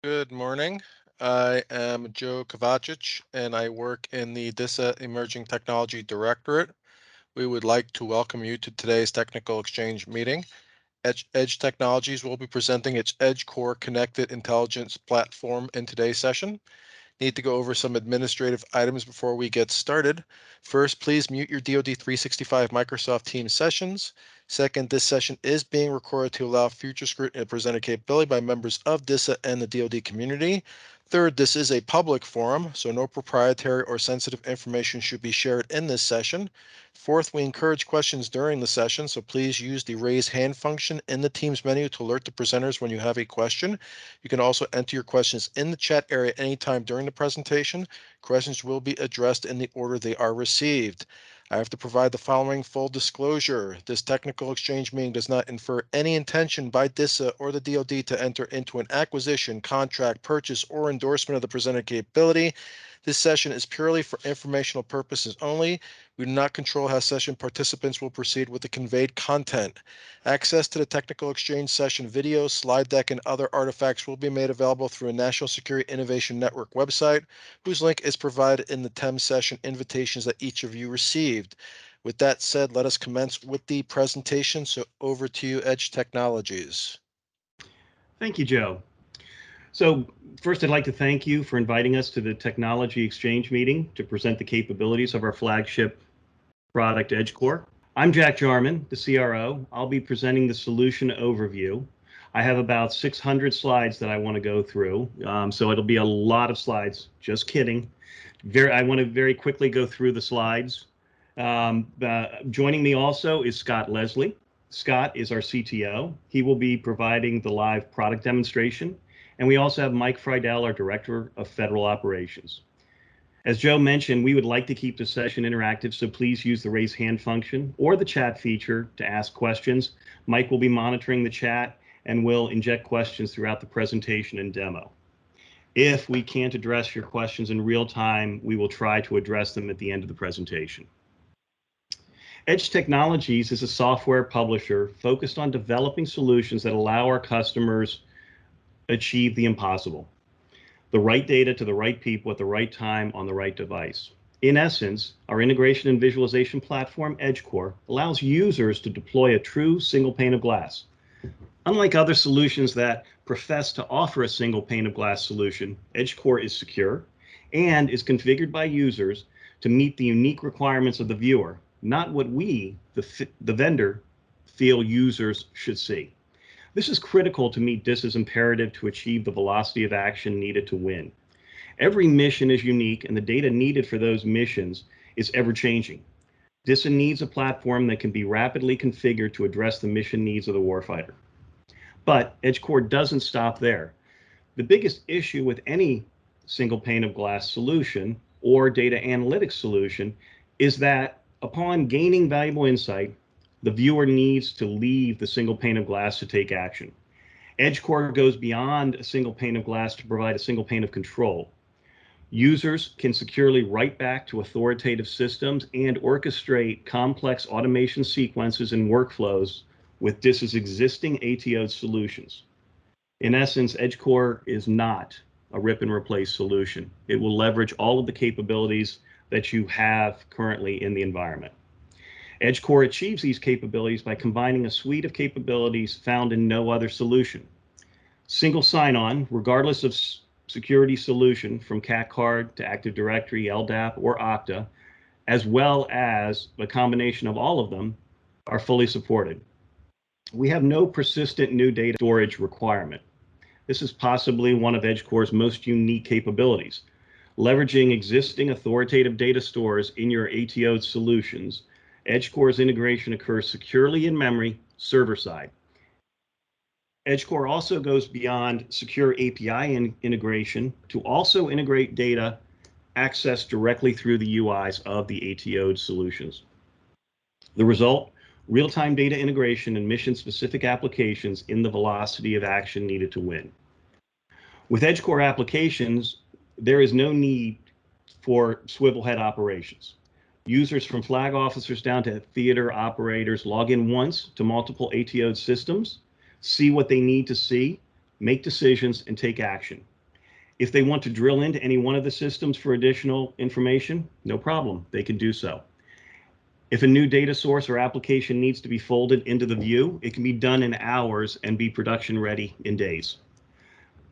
Good morning. I am Joe Kovacic, and I work in the DISA Emerging Technology Directorate. We would like to welcome you to today's technical exchange meeting. Edge Technologies will be presenting its Edge Core Connected Intelligence Platform in today's session. Need to go over some administrative items before we get started. First, please mute your DoD 365 Microsoft Teams sessions. Second, this session is being recorded to allow future scrutiny of presented capability by members of DISA and the DoD community. Third, this is a public forum, so no proprietary or sensitive information should be shared in this session. Fourth, we encourage questions during the session, so please use the raise hand function in the Teams menu to alert the presenters when you have a question. You can also enter your questions in the chat area anytime during the presentation. Questions will be addressed in the order they are received. I have to provide the following full disclosure. This technical exchange meeting does not infer any intention by DISA or the DoD to enter into an acquisition, contract, purchase, or endorsement of the presented capability. This session is purely for informational purposes only. We do not control how session participants will proceed with the conveyed content. Access to the technical exchange session video, slide deck, and other artifacts will be made available through a National Security Innovation Network website, whose link is provided in the TEM session invitations that each of you received. With that said, let us commence with the presentation. So over to you, Edge Technologies. Thank you, Joe. So first, I'd like to thank you for inviting us to the Technology Exchange meeting to present the capabilities of our flagship product, Edge Core. I'm Jack Jarman, the CRO. I'll be presenting the solution overview. I have about 600 slides that I want to go through, so it'll be a lot of slides. Just kidding. I want to very quickly go through the slides. Joining me also is Scott Leslie. Scott is our CTO. He will be providing the live product demonstration. And we also have Mike Friedel, our Director of Federal Operations. As Joe mentioned, we would like to keep the session interactive, so please use the raise hand function or the chat feature to ask questions. Mike will be monitoring the chat and will inject questions throughout the presentation and demo. If we can't address your questions in real time, we will try to address them at the end of the presentation. Edge Technologies is a software publisher focused on developing solutions that allow our customers achieve the impossible. The right data to the right people at the right time on the right device. In essence, our integration and visualization platform, Edge Core, allows users to deploy a true single pane of glass. Unlike other solutions that profess to offer a single pane of glass solution, Edge Core is secure and is configured by users to meet the unique requirements of the viewer, not what we, the vendor, feel users should see. This is critical to meet DISA's imperative to achieve the velocity of action needed to win. Every mission is unique, and the data needed for those missions is ever-changing. DISA needs a platform that can be rapidly configured to address the mission needs of the warfighter. But Edge Core doesn't stop there. The biggest issue with any single pane of glass solution or data analytics solution is that upon gaining valuable insight, the viewer needs to leave the single pane of glass to take action. Edge Core goes beyond a single pane of glass to provide a single pane of control. Users can securely write back to authoritative systems and orchestrate complex automation sequences and workflows with DISA's existing ATO solutions. In essence, Edge Core is not a rip and replace solution. It will leverage all of the capabilities that you have currently in the environment. Edge Core achieves these capabilities by combining a suite of capabilities found in no other solution. Single sign-on, regardless of security solution, from CAC card to Active Directory, LDAP, or Okta, as well as a combination of all of them, are fully supported. We have no persistent new data storage requirement. This is possibly one of Edge Core's most unique capabilities. Leveraging existing authoritative data stores in your ATO solutions, Edge Core's integration occurs securely in memory, server-side. Edge Core also goes beyond secure API integration to also integrate data accessed directly through the UIs of the ATO solutions. The result, real-time data integration and mission-specific applications in the velocity of action needed to win. With Edge Core applications, there is no need for swivel head operations. Users from flag officers down to theater operators log in once to multiple ATO systems, see what they need to see, make decisions, and take action. If they want to drill into any one of the systems for additional information, no problem, they can do so. If a new data source or application needs to be folded into the view, it can be done in hours and be production ready in days.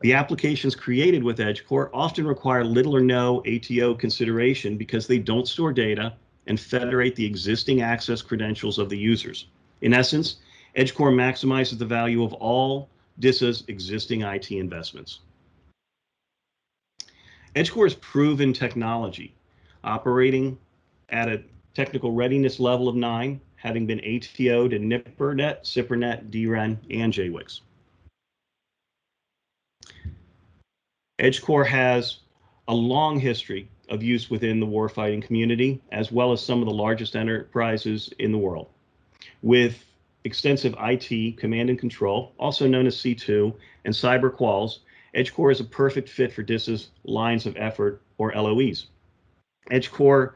The applications created with EdgeCore often require little or no ATO consideration because they don't store data and federate the existing access credentials of the users. In essence, EdgeCore maximizes the value of all DISA's existing IT investments. EdgeCore is proven technology, operating at a technical readiness level of 9, having been ATO'd in NIPRNet, CIPRNet, DREN, and JWICS. EdgeCore has a long history of use within the warfighting community, as well as some of the largest enterprises in the world. With extensive IT command and control, also known as C2, and cyber quals, EdgeCore is a perfect fit for DISA's lines of effort, or LOEs. EdgeCore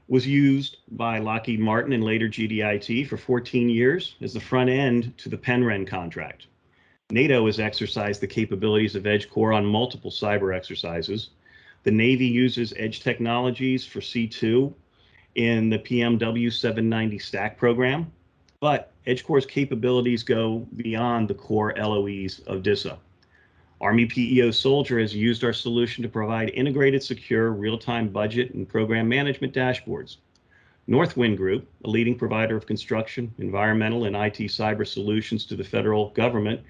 was used by Lockheed Martin and later GDIT for 14 years as the front end to the PENREN contract. NATO has exercised the capabilities of EdgeCore on multiple cyber exercises. The Navy uses Edge Technologies for C2 in the PMW 790 stack program, but EdgeCore's capabilities go beyond the core LOEs of DISA. Army PEO Soldier has used our solution to provide integrated, secure, real-time budget and program management dashboards. Northwind Group, a leading provider of construction, environmental, and IT cyber solutions to the federal government,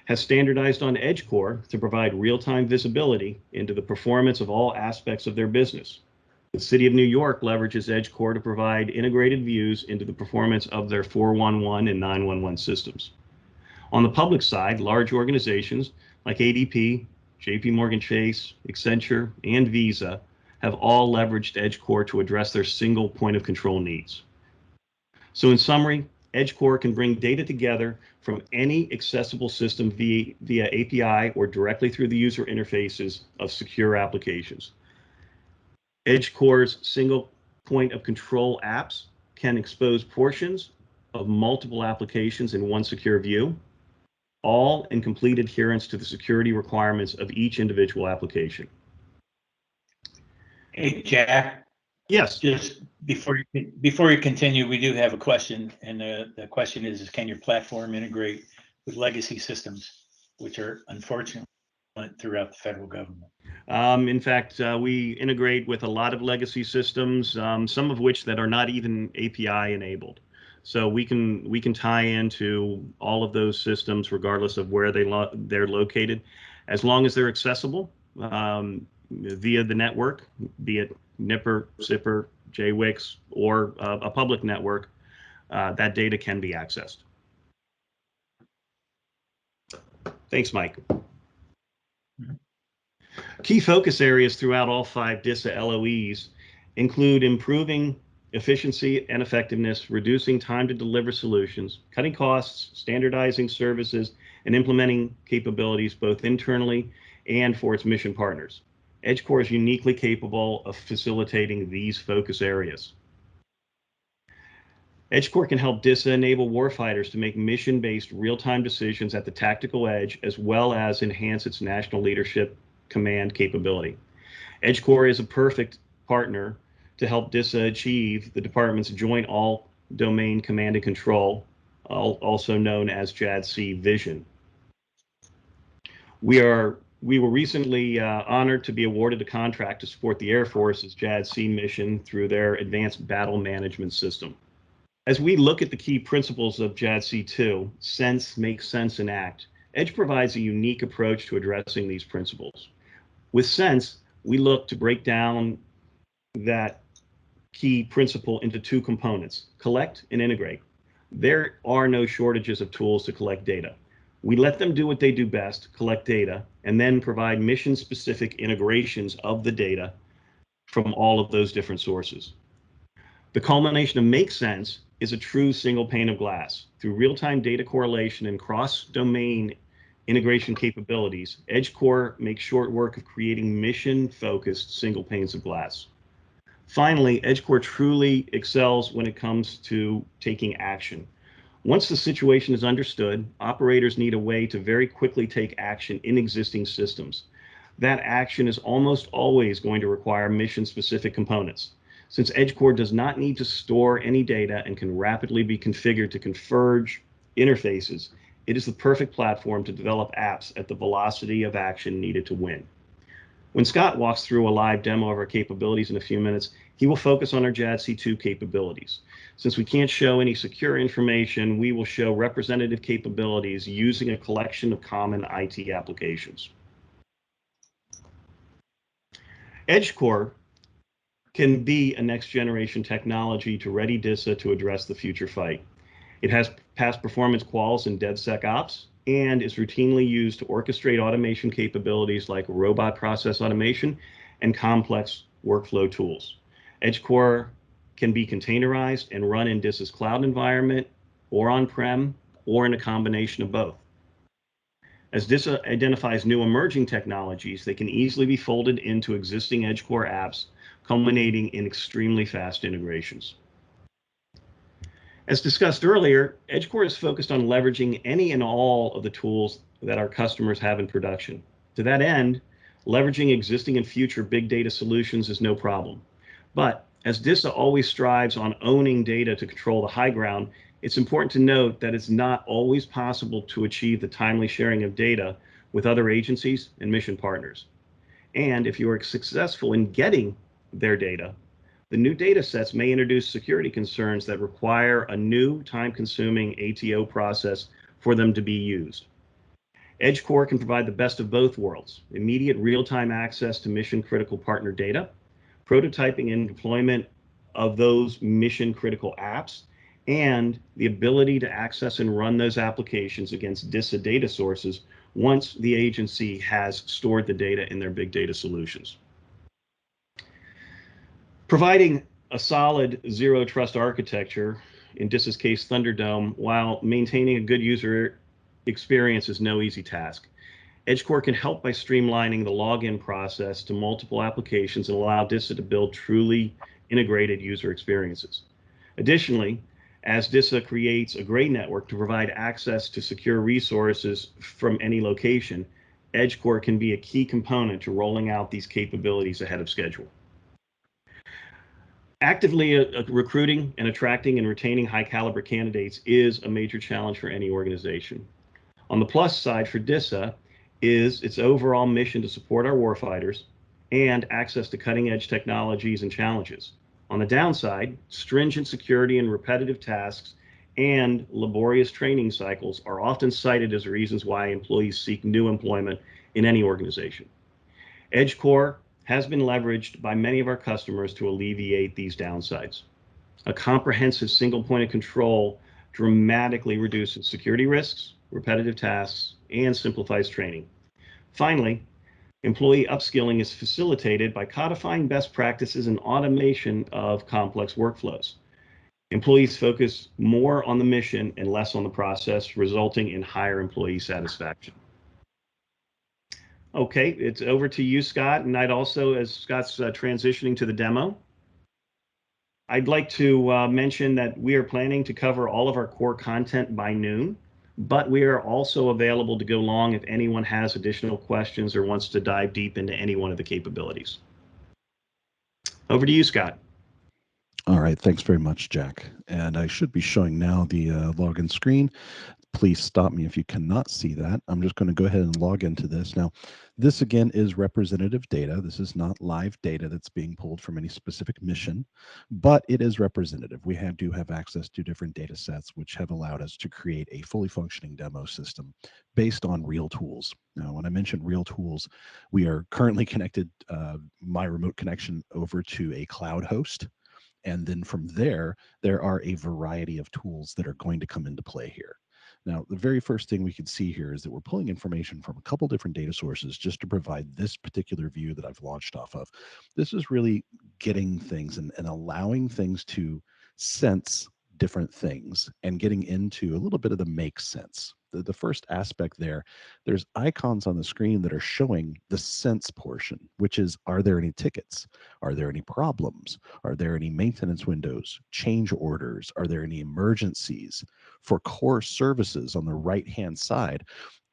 has standardized on EdgeCore to provide real-time visibility into the performance of all aspects of their business. The City of New York leverages EdgeCore to provide integrated views into the performance of their 411 and 911 systems. On the public side, large organizations like ADP, JP Morgan Chase, Accenture, and Visa have all leveraged EdgeCore to address their single point of control needs. So in summary, EdgeCore can bring data together from any accessible system via API or directly through the user interfaces of secure applications. EdgeCore's single point of control apps can expose portions of multiple applications in one secure view, all in complete adherence to the security requirements of each individual application. Hey, Jack. Yes. Just before you continue, we do have a question, and the question is can your platform integrate with legacy systems, which are unfortunately throughout the federal government? In fact, we integrate with a lot of legacy systems, some of which that are not even API enabled. So we can tie into all of those systems regardless of where they're located, as long as they're accessible via the network, be it NIPR, CIPR, JWICS, or a public network. That data can be accessed. Thanks, Mike. Key focus areas throughout all 5 DISA LOEs include improving efficiency and effectiveness, reducing time to deliver solutions, cutting costs, standardizing services, and implementing capabilities both internally and for its mission partners. EdgeCore is uniquely capable of facilitating these focus areas. EdgeCore can help DISA enable warfighters to make mission-based real-time decisions at the tactical edge, as well as enhance its national leadership command capability. EdgeCore is a perfect partner to help DISA achieve the department's Joint All-Domain Command and Control, also known as JADC vision. We were recently honored to be awarded a contract to support the Air Force's JADC mission through their Advanced Battle Management System. As we look at the key principles of JADC2, sense, make sense, and act, Edge provides a unique approach to addressing these principles. With sense, we look to break down that key principle into 2 components, collect and integrate. There are no shortages of tools to collect data. We let them do what they do best, collect data, and then provide mission-specific integrations of the data from all of those different sources. The culmination of make sense is a true single pane of glass. Through real-time data correlation and cross-domain integration capabilities, EdgeCore makes short work of creating mission-focused single panes of glass. Finally, EdgeCore truly excels when it comes to taking action. Once the situation is understood, operators need a way to very quickly take action in existing systems. that action is almost always going to require mission-specific components. Since EdgeCore does not need to store any data and can rapidly be configured to converge interfaces, it is the perfect platform to develop apps at the velocity of action needed to win. When Scott walks through a live demo of our capabilities in a few minutes, he will focus on our JADC2 capabilities. Since we can't show any secure information, we will show representative capabilities using a collection of common IT applications. EdgeCore can be a next generation technology to ready DISA to address the future fight. It has past performance quals in DevSecOps and is routinely used to orchestrate automation capabilities like robot process automation and complex workflow tools. EdgeCore can be containerized and run in DISA's cloud environment or on-prem or in a combination of both. As DISA identifies new emerging technologies, they can easily be folded into existing EdgeCore apps, culminating in extremely fast integrations. As discussed earlier, EdgeCore is focused on leveraging any and all of the tools that our customers have in production. To that end, leveraging existing and future big data solutions is no problem. But as DISA always strives on owning data to control the high ground, it's important to note that it's not always possible to achieve the timely sharing of data with other agencies and mission partners. And if you are successful in getting their data, the new data sets may introduce security concerns that require a new time-consuming ATO process for them to be used. EdgeCore can provide the best of both worlds: immediate real-time access to mission-critical partner data, prototyping and deployment of those mission-critical apps, and the ability to access and run those applications against DISA data sources once the agency has stored the data in their big data solutions. Providing a solid zero trust architecture, in DISA's case Thunderdome, while maintaining a good user experience is no easy task. EdgeCore can help by streamlining the login process to multiple applications and allow DISA to build truly integrated user experiences. Additionally, as DISA creates a gray network to provide access to secure resources from any location, EdgeCore can be a key component to rolling out these capabilities ahead of schedule. Actively recruiting and attracting and retaining high caliber candidates is a major challenge for any organization. On the plus side for DISA is its overall mission to support our warfighters and access to cutting edge technologies and challenges. On the downside, stringent security and repetitive tasks and laborious training cycles are often cited as reasons why employees seek new employment in any organization. EdgeCore has been leveraged by many of our customers to alleviate these downsides. A comprehensive single point of control dramatically reduces security risks, repetitive tasks, and simplifies training. Finally, employee upskilling is facilitated by codifying best practices and automation of complex workflows. Employees focus more on the mission and less on the process, resulting in higher employee satisfaction. Okay, it's over to you, Scott. And I'd also, as Scott's transitioning to the demo, I'd like to mention that we are planning to cover all of our core content by noon, but we are also available to go long if anyone has additional questions or wants to dive deep into any one of the capabilities. Over to you, Scott. All right, thanks very much, Jack. And I should be showing now the login screen. Please stop me if you cannot see that. I'm just going to go ahead and log into this. Now, this again is representative data. This is not live data that's being pulled from any specific mission, but it is representative. We do have access to different data sets, which have allowed us to create a fully functioning demo system based on real tools. Now, when I mentioned real tools, we are currently connected, my remote connection over to a cloud host. And then from there are a variety of tools that are going to come into play here. Now, the very first thing we can see here is that we're pulling information from a couple different data sources just to provide this particular view that I've launched off of. This is really getting things and allowing things to sense different things and getting into a little bit of the make sense. The first aspect there's icons on the screen that are showing the sense portion, which is, are there any tickets? Are there any problems? Are there any maintenance windows, change orders? Are there any emergencies? For core services on the right-hand side,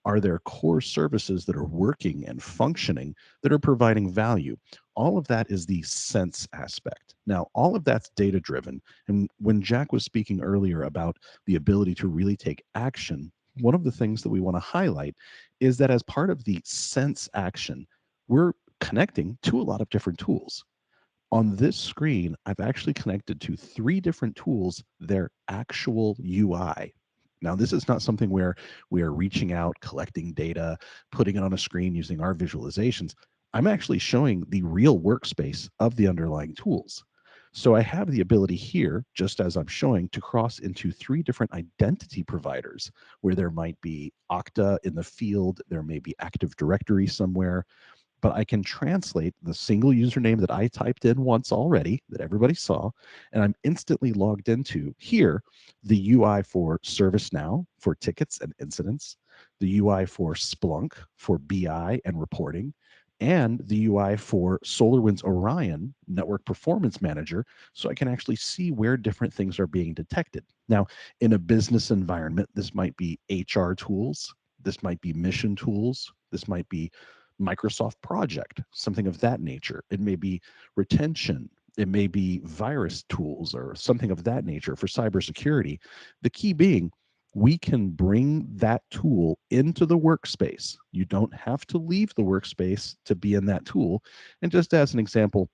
Are there core services that are working and functioning that are providing value? All of that is the sense aspect. Now, all of that's data driven. And when Jack was speaking earlier about the ability to really take action, one of the things that we want to highlight is that as part of the sense action, we're connecting to a lot of different tools. On this screen, I've actually connected to 3 different tools, their actual UI. Now, this is not something where we are reaching out, collecting data, putting it on a screen using our visualizations. I'm actually showing the real workspace of the underlying tools. So I have the ability here, just as I'm showing, to cross into 3 different identity providers where there might be Okta in the field, there may be Active Directory somewhere, but I can translate the single username that I typed in once already that everybody saw, and I'm instantly logged into here the UI for ServiceNow for tickets and incidents, the UI for Splunk for BI and reporting, and the UI for SolarWinds Orion Network Performance Manager, so I can actually see where different things are being detected. Now, in a business environment, this might be HR tools, this might be mission tools, this might be Microsoft Project, something of that nature. It may be retention. It may be virus tools or something of that nature for cybersecurity. The key being, we can bring that tool into the workspace. You don't have to leave the workspace to be in that tool. And just as an example,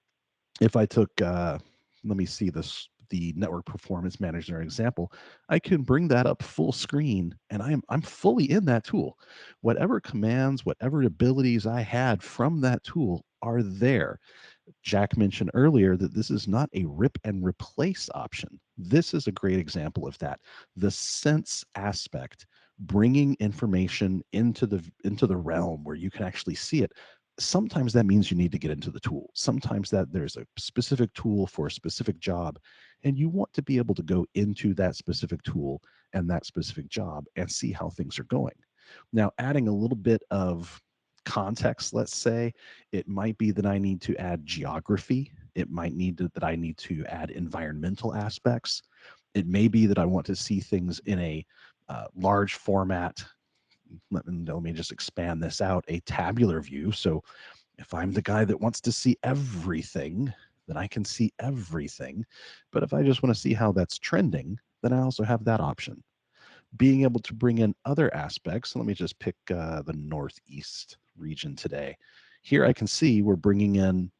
if I took, let me see this, the network performance manager example, I can bring that up full screen and I'm fully in that tool. Whatever commands, whatever abilities I had from that tool are there. Jack mentioned earlier that this is not a rip and replace option. This is a great example of that. The sense aspect, bringing information into the realm where you can actually see it. Sometimes that means you need to get into the tool. Sometimes that there's a specific tool for a specific job, and you want to be able to go into that specific tool and that specific job and see how things are going. Now, adding a little bit of context, let's say, it might be that I need to add geography. It might need that I need to add environmental aspects. It may be that I want to see things in a large format. Let me just expand this out, a tabular view. So if I'm the guy that wants to see everything, then I can see everything. But if I just want to see how that's trending, then I also have that option. Being able to bring in other aspects. Let me just pick the Northeast region today. Here I can see we're bringing in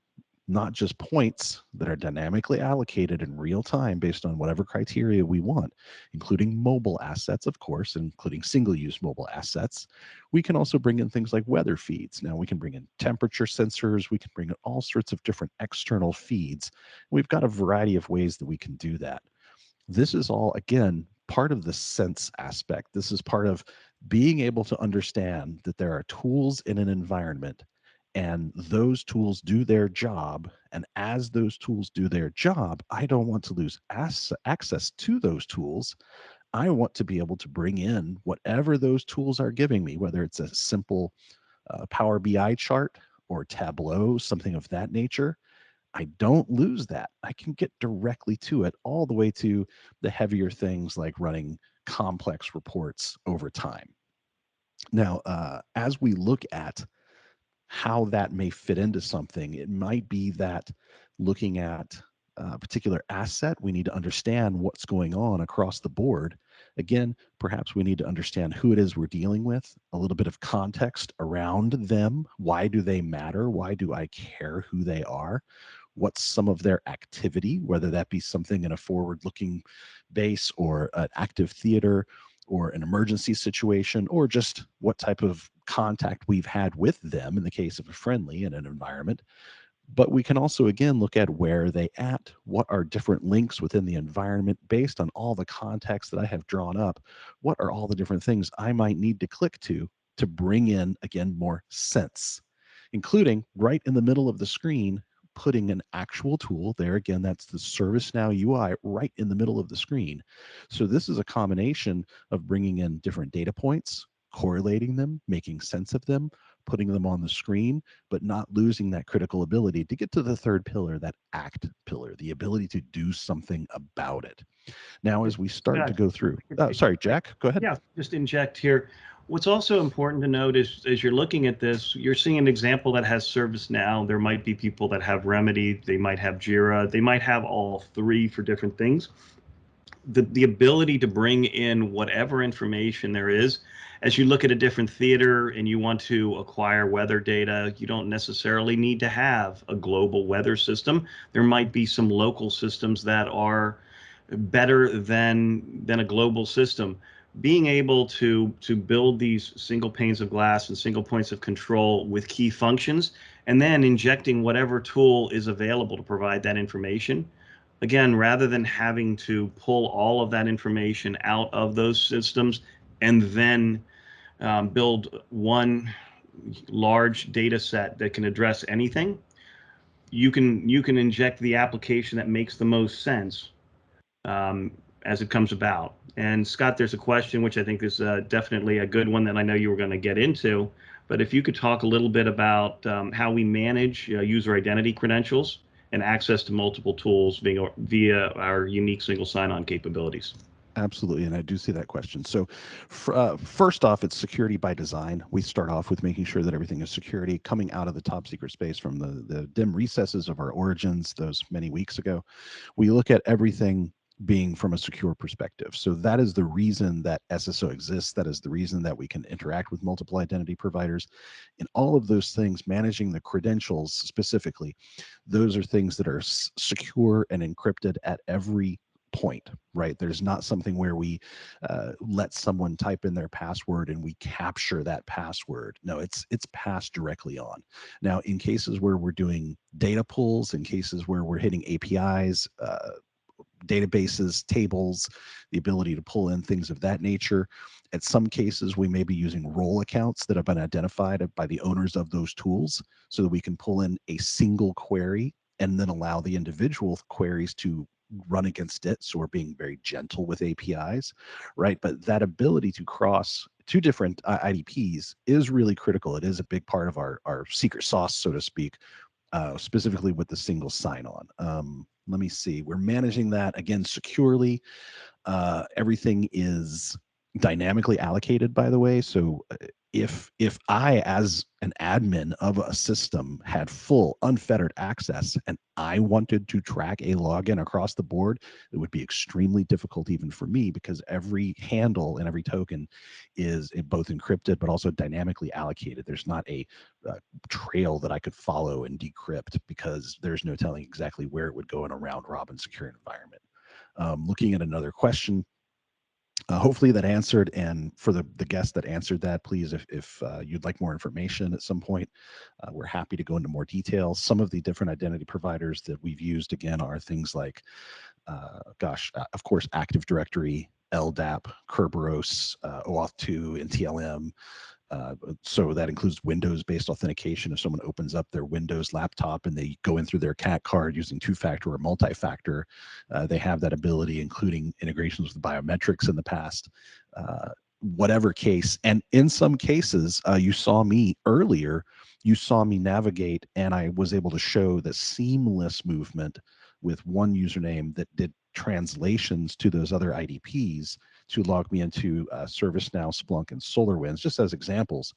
not just points that are dynamically allocated in real time based on whatever criteria we want, including mobile assets, of course, including single-use mobile assets. We can also bring in things like weather feeds. Now we can bring in temperature sensors. We can bring in all sorts of different external feeds. We've got a variety of ways that we can do that. This is all, again, part of the sense aspect. This is part of being able to understand that there are tools in an environment and those tools do their job. And as those tools do their job, I don't want to lose access to those tools. I want to be able to bring in whatever those tools are giving me, whether it's a simple Power BI chart or Tableau, something of that nature. I don't lose that. I can get directly to it, all the way to the heavier things like running complex reports over time. Now, as we look at how that may fit into something, it might be that looking at a particular asset, we need to understand what's going on across the board. Again, perhaps we need to understand who it is we're dealing with, a little bit of context around them. Why do they matter? Why do I care who they are? What's some of their activity, whether that be something in a forward-looking base or an active theater or an emergency situation, or just what type of contact we've had with them in the case of a friendly in an environment. But we can also, again, look at where are they at, what are different links within the environment based on all the context that I have drawn up, what are all the different things I might need to click to bring in, again, more sense, including right in the middle of the screen, putting an actual tool there. Again, that's the ServiceNow UI right in the middle of the screen. So this is a combination of bringing in different data points, correlating them, making sense of them, putting them on the screen, but not losing that critical ability to get to the third pillar, that act pillar, the ability to do something about it. Now, as we start to go through, sorry, Jack, go ahead. Yeah, just inject here. What's also important to note is, as you're looking at this, you're seeing an example that has ServiceNow. There might be people that have Remedy, they might have Jira, they might have all three for different things. The ability to bring in whatever information there is, as you look at a different theater and you want to acquire weather data, you don't necessarily need to have a global weather system. There might be some local systems that are better than a global system. Being able to build these single panes of glass and single points of control with key functions, and then injecting whatever tool is available to provide that information. Again, rather than having to pull all of that information out of those systems and then build one large data set that can address anything, you can inject the application that makes the most sense as it comes about. And Scott, there's a question which I think is definitely a good one that I know you were going to get into. But if you could talk a little bit about how we manage user identity credentials and access to multiple tools via our unique single sign-on capabilities. Absolutely, and I do see that question. So first off, it's security by design. We start off with making sure that everything is security coming out of the top secret space from the dim recesses of our origins those many weeks ago. We look at everything being from a secure perspective. So that is the reason that SSO exists. That is the reason that we can interact with multiple identity providers. And all of those things, managing the credentials specifically, those are things that are secure and encrypted at every point, right? There's not something where we let someone type in their password and we capture that password. No, it's passed directly on. Now, in cases where we're doing data pulls, in cases where we're hitting APIs, databases, tables, the ability to pull in things of that nature. In some cases, we may be using role accounts that have been identified by the owners of those tools so that we can pull in a single query and then allow the individual queries to run against it. So we're being very gentle with APIs, right? But that ability to cross two different IDPs is really critical. It is a big part of our secret sauce, so to speak, specifically with the single sign-on. Let me see. We're managing that again securely. Everything is dynamically allocated, by the way. So if I, as an admin of a system, had full unfettered access and I wanted to track a login across the board, it would be extremely difficult even for me, because every handle and every token is both encrypted but also dynamically allocated. There's not a trail that I could follow and decrypt, because there's no telling exactly where it would go in a round robin secure environment. Looking at another question, hopefully that answered. And for the guest that answered that, please, if you'd like more information at some point, we're happy to go into more details. Some of the different identity providers that we've used, again, are things like, of course, Active Directory, LDAP, Kerberos, OAuth 2, and TLM. So that includes Windows-based authentication. If someone opens up their Windows laptop and they go in through their CAT card using two-factor or multi-factor, they have that ability, including integrations with biometrics in the past. Whatever case, and in some cases, you saw me earlier, you saw me navigate, and I was able to show the seamless movement with one username that did translations to those other IDPs to log me into ServiceNow, Splunk, and SolarWinds, just as examples.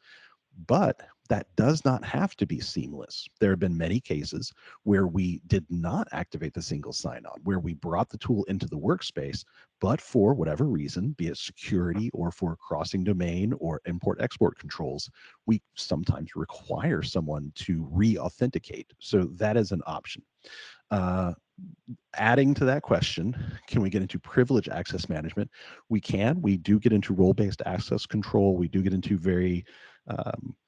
But that does not have to be seamless. There have been many cases where we did not activate the single sign-on, where we brought the tool into the workspace, but for whatever reason, be it security or for crossing domain or import-export controls, we sometimes require someone to re-authenticate. So that is an option. Adding to that question, can we get into privilege access management? We can. We do get into role-based access control. We do get into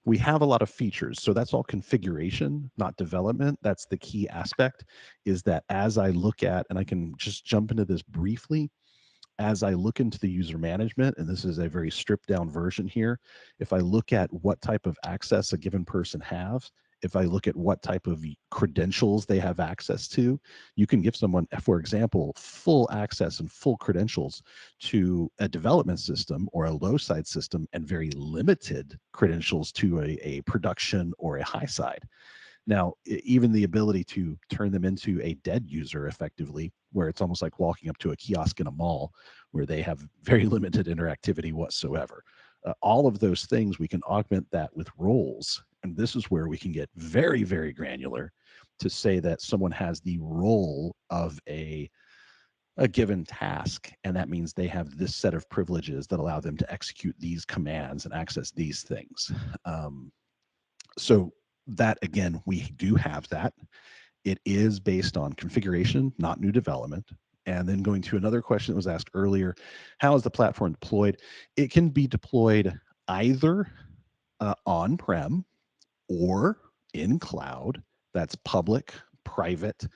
we have a lot of features. So that's all configuration, not development. That's the key aspect, is that as I look at, and I can just jump into this briefly, as I look into the user management, and this is a very stripped down version here, if I look at what type of access a given person has, if I look at what type of credentials they have access to, you can give someone, for example, full access and full credentials to a development system or a low side system, and very limited credentials to a production or a high side. Now, even the ability to turn them into a dead user effectively, where it's almost like walking up to a kiosk in a mall where they have very limited interactivity whatsoever. All of those things, we can augment that with roles. And this is where we can get very, very granular to say that someone has the role of a given task, and that means they have this set of privileges that allow them to execute these commands and access these things. So that, again, we do have that. It is based on configuration, not new development. And then going to another question that was asked earlier, how is the platform deployed? It can be deployed either on-prem or in cloud. That's public, private,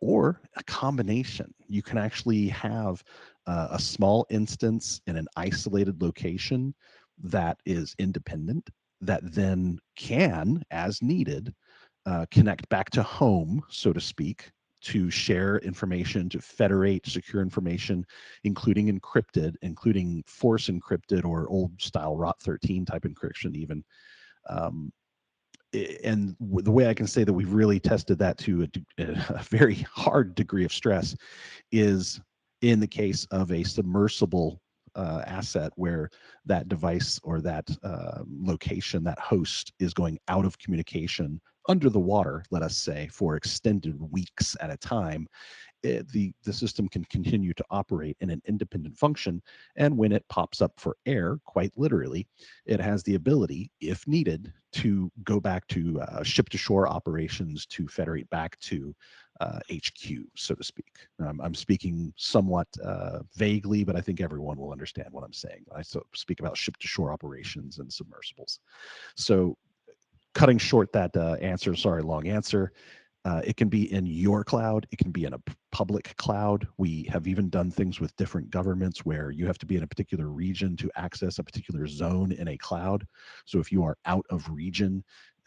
or a combination. You can actually have a small instance in an isolated location that is independent, that then can, as needed, connect back to home, so to speak, to share information, to federate secure information, including encrypted, including force encrypted or old style ROT13 type encryption even. And the way I can say that we've really tested that to a very hard degree of stress is in the case of a submersible asset where that device or that location, that host, is going out of communication under the water, let us say, for extended weeks at a time. The system can continue to operate in an independent function. And when it pops up for air, quite literally, it has the ability, if needed, to go back to ship-to-shore operations to federate back to HQ, so to speak. I'm speaking somewhat vaguely, but I think everyone will understand what I'm saying. I speak about ship-to-shore operations and submersibles. So cutting short that answer, sorry, long answer, it can be in your cloud. It can be in a public cloud. We have even done things with different governments where you have to be in a particular region to access a particular zone in a cloud. So if you are out of region,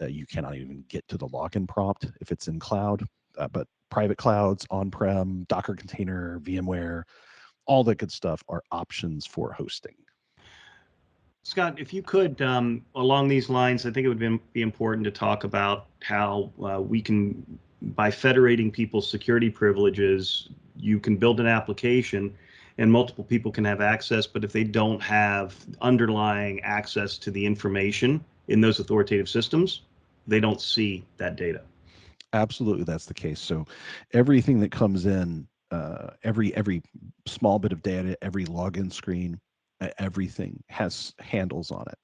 you cannot even get to the login prompt if it's in cloud. But private clouds, on-prem, Docker container, VMware, all that good stuff are options for hosting. Scott, if you could, along these lines, I think it would be important to talk about how we can, by federating people's security privileges, you can build an application and multiple people can have access, but if they don't have underlying access to the information in those authoritative systems, they don't see that data. Absolutely, that's the case. So everything that comes in, every small bit of data, every login screen, everything has handles on it.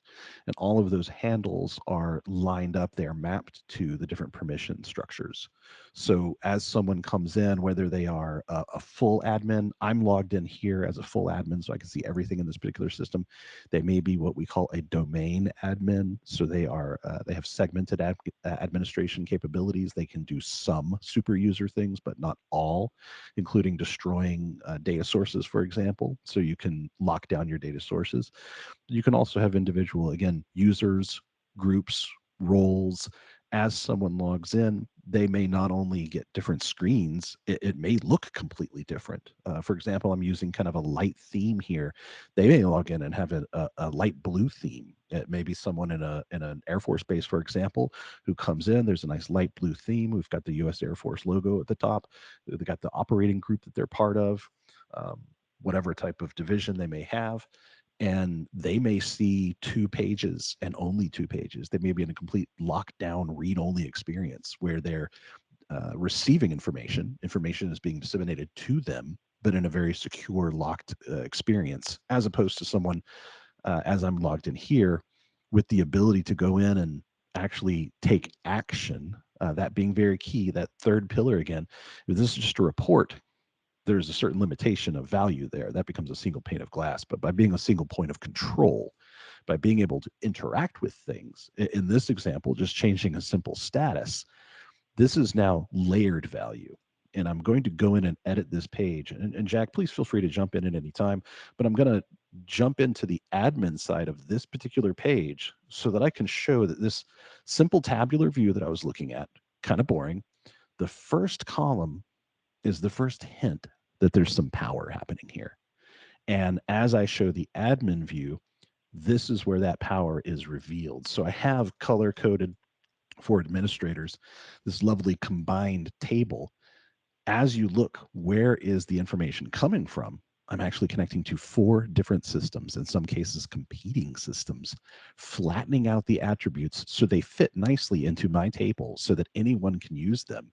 And all of those handles are lined up, they're mapped to the different permission structures. So as someone comes in, whether they are a full admin, I'm logged in here as a full admin, so I can see everything in this particular system. They may be what we call a domain admin. So they have segmented administration capabilities. They can do some super user things, but not all, including destroying data sources, for example. So you can lock down your data sources. You can also have individual, again, users, groups, roles. As someone logs in, they may not only get different screens, it may look completely different. For example, I'm using kind of a light theme here. They may log in and have a light blue theme. It may be someone in an Air Force base, for example, who comes in. There's a nice light blue theme. We've got the U.S. Air Force logo at the top. They've got the operating group that they're part of, whatever type of division they may have. And they may see 2 pages and only 2 pages. They may be in a complete lockdown read-only experience where they're receiving information. Information is being disseminated to them, but in a very secure, locked experience, as opposed to someone, as I'm logged in here, with the ability to go in and actually take action. That being very key, that third pillar again. If this is just a report, there's a certain limitation of value there. That becomes a single pane of glass. But by being a single point of control, by being able to interact with things, in this example, just changing a simple status, this is now layered value. And I'm going to go in and edit this page. And Jack, please feel free to jump in at any time. But I'm going to jump into the admin side of this particular page so that I can show that this simple tabular view that I was looking at, kind of boring, the first column is the first hint that there's some power happening here. And as I show the admin view, this is where that power is revealed. So I have color coded for administrators this lovely combined table. As you look, where is the information coming from? I'm actually connecting to 4 different systems, in some cases competing systems, flattening out the attributes so they fit nicely into my table so that anyone can use them.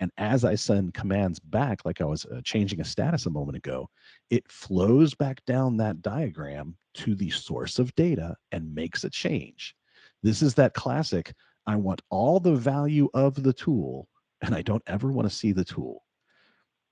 And as I send commands back, like I was changing a status a moment ago, it flows back down that diagram to the source of data and makes a change. This is that classic, I want all the value of the tool, and I don't ever want to see the tool.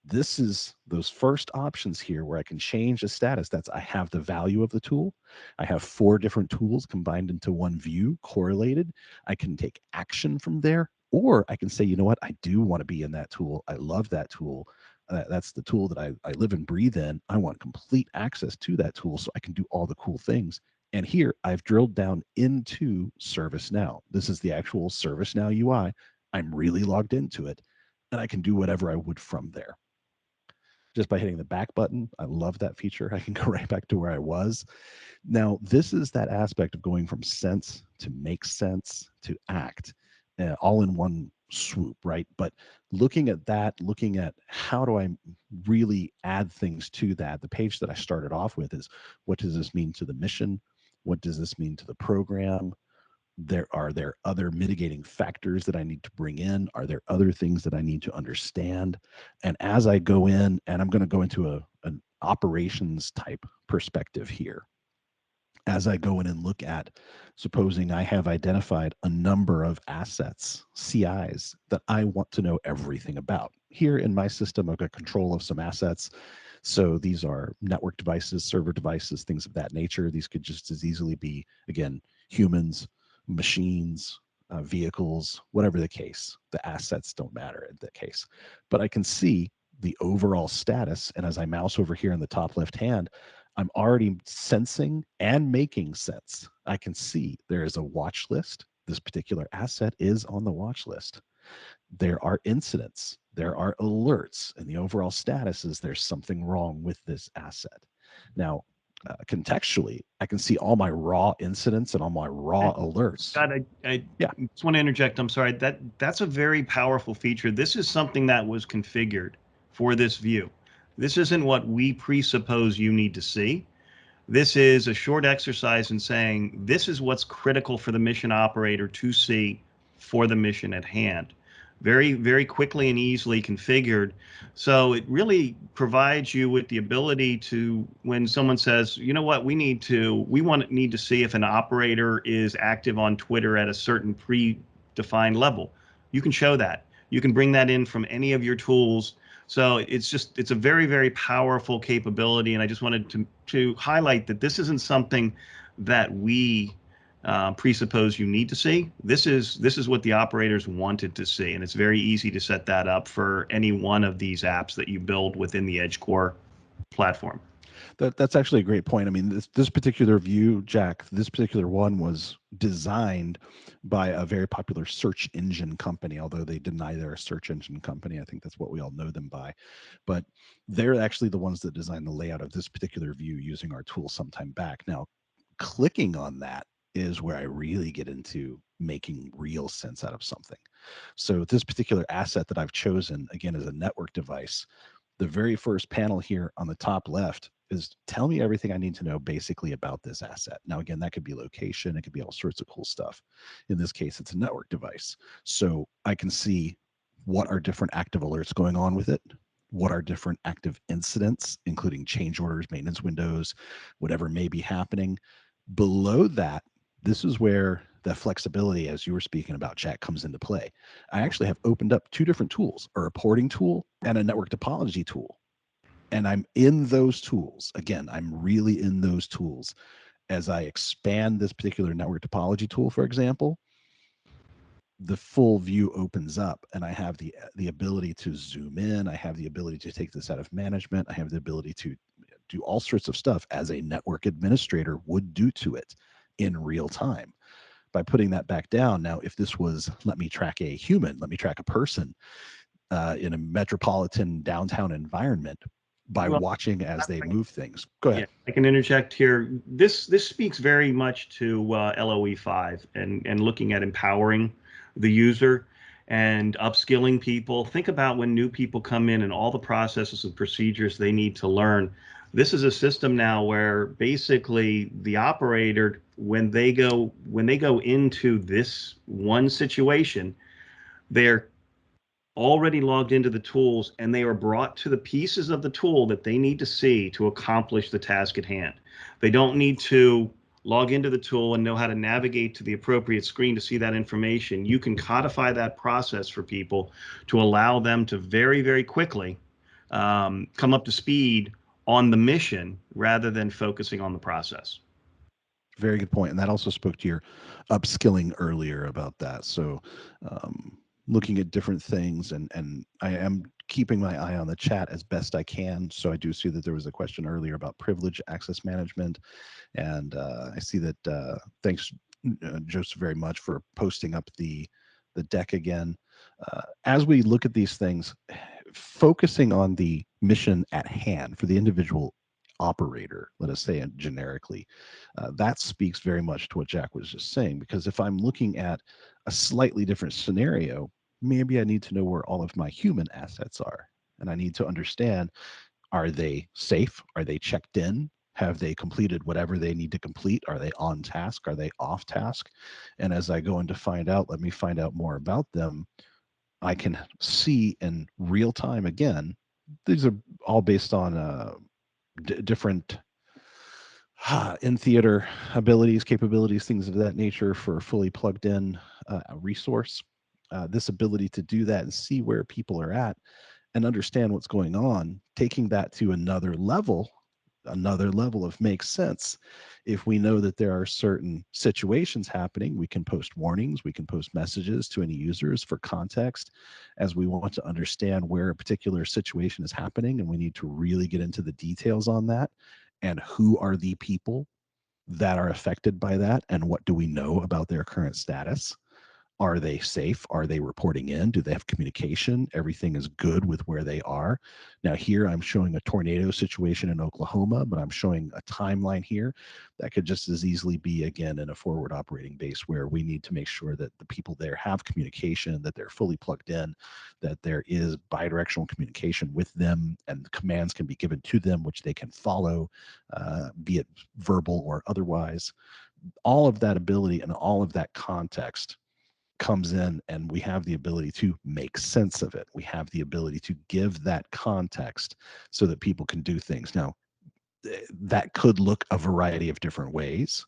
This is those first options here where I can change the status. That's I have the value of the tool. I have 4 different tools combined into one view, correlated. I can take action from there, or I can say, you know what, I do want to be in that tool. I love that tool. That's the tool that I live and breathe in. I want complete access to that tool so I can do all the cool things. And here I've drilled down into ServiceNow. This is the actual ServiceNow UI. I'm really logged into it, and I can do whatever I would from there just by hitting the back button. I love that feature. I can go right back to where I was. Now, this is that aspect of going from sense to make sense to act, all in one swoop, right? But looking at that, looking at how do I really add things to that, the page that I started off with is, what does this mean to the mission? What does this mean to the program? Are there other mitigating factors that I need to bring in? Are there other things that I need to understand? And as I go in, and I'm going to go into an operations type perspective here, as I go in and look at, supposing I have identified a number of assets, CIs, that I want to know everything about. Here in my system, I've got control of some assets. So these are network devices, server devices, things of that nature. These could just as easily be, again, humans, machines, vehicles, whatever the case. The assets don't matter in that case. But I can see the overall status. And as I mouse over here in the top left hand, I'm already sensing and making sense. I can see there is a watch list. This particular asset is on the watch list. There are incidents, there are alerts, and the overall status is there's something wrong with this asset. Now, contextually, I can see all my raw incidents and all my raw alerts. Scott, I just want to interject. I'm sorry. That's a very powerful feature. This is something that was configured for this view. This isn't what we presuppose you need to see. This is a short exercise in saying this is what's critical for the mission operator to see for the mission at hand. Very, very quickly and easily configured. So it really provides you with the ability to, when someone says, you know what, we need to see if an operator is active on Twitter at a certain predefined level. You can show that. You can bring that in from any of your tools. So it's a very, very powerful capability. And I just wanted to highlight that this isn't something that we presuppose you need to see. This is what the operators wanted to see. And it's very easy to set that up for any one of these apps that you build within the EdgeCore platform. That's actually a great point. I mean, this particular view, Jack, this particular one was designed by a very popular search engine company, although they deny they're a search engine company. I think that's what we all know them by. But they're actually the ones that designed the layout of this particular view using our tool sometime back. Now, clicking on that is where I really get into making real sense out of something. So this particular asset that I've chosen, again, as a network device, the very first panel here on the top left is tell me everything I need to know basically about this asset. Now, again, that could be location. It could be all sorts of cool stuff. In this case, it's a network device. So I can see what are different active alerts going on with it, what are different active incidents, including change orders, maintenance windows, whatever may be happening. Below that, this is where the flexibility, as you were speaking about, Jack, comes into play. I actually have opened up 2 different tools, a reporting tool and a network topology tool. And I'm in those tools. Again, I'm really in those tools. As I expand this particular network topology tool, for example, the full view opens up and I have the ability to zoom in. I have the ability to take this out of management. I have the ability to do all sorts of stuff as a network administrator would do to it in real time. By putting that back down, now if this was, let me track a human, let me track a person in a metropolitan downtown environment by watching as they move things. Go ahead. Yeah, I can interject here. This speaks very much to LOE 5 and looking at empowering the user. and upskilling people. Think about when new people come in and all the processes and procedures they need to learn. This is a system now where basically the operator, when they go into this one situation, they're already logged into the tools and they are brought to the pieces of the tool that they need to see to accomplish the task at hand. They don't need to log into the tool and know how to navigate to the appropriate screen to see that information. You can codify that process for people to allow them to very, very quickly come up to speed on the mission rather than focusing on the process. Very good point. And that also spoke to your upskilling earlier about that. So, looking at different things, and I am keeping my eye on the chat as best I can. So I do see that there was a question earlier about privilege access management, and I see that. Thanks, Joseph, very much for posting up the deck again. As we look at these things, focusing on the mission at hand for the individual operator, let us say it generically, that speaks very much to what Jack was just saying. Because if I'm looking at a slightly different scenario, maybe I need to know where all of my human assets are. And I need to understand, are they safe? Are they checked in? Have they completed whatever they need to complete? Are they on task? Are they off task? And as I go in to find out, let me find out more about them. I can see in real time again. These are all based on different in theater abilities, capabilities, things of that nature for a fully plugged in resource. This ability to do that and see where people are at and understand what's going on, taking that to another level of makes sense. If we know that there are certain situations happening, we can post warnings, we can post messages to any users for context as we want to understand where a particular situation is happening, and we need to really get into the details on that and who are the people that are affected by that and what do we know about their current status. Are they safe? Are they reporting in? Do they have communication? Everything is good with where they are. Now, here I'm showing a tornado situation in Oklahoma, but I'm showing a timeline here that could just as easily be, again, in a forward operating base where we need to make sure that the people there have communication, that they're fully plugged in, that there is bidirectional communication with them, and the commands can be given to them, which they can follow, be it verbal or otherwise. All of that ability and all of that context comes in, and we have the ability to make sense of it. We have the ability to give that context so that people can do things. Now, that could look a variety of different ways,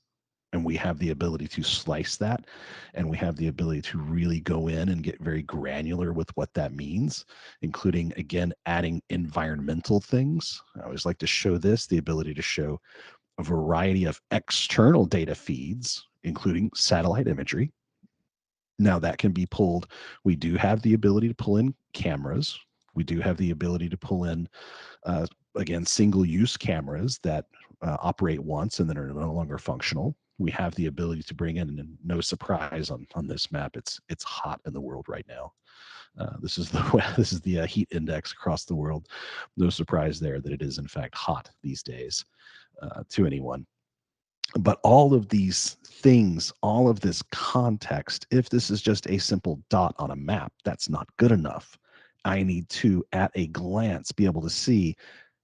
and we have the ability to slice that, and we have the ability to really go in and get very granular with what that means, including, again, adding environmental things. I always like to show this, the ability to show a variety of external data feeds, including satellite imagery. Now that can be pulled. We do have the ability to pull in cameras. We do have the ability to pull in, again, single-use cameras that operate once and then are no longer functional. We have the ability to bring in, and no surprise on this map, it's hot in the world right now. This is the heat index across the world. No surprise there that it is in fact hot these days to anyone. But all of these things, all of this context, if this is just a simple dot on a map, that's not good enough. I need to, at a glance, be able to see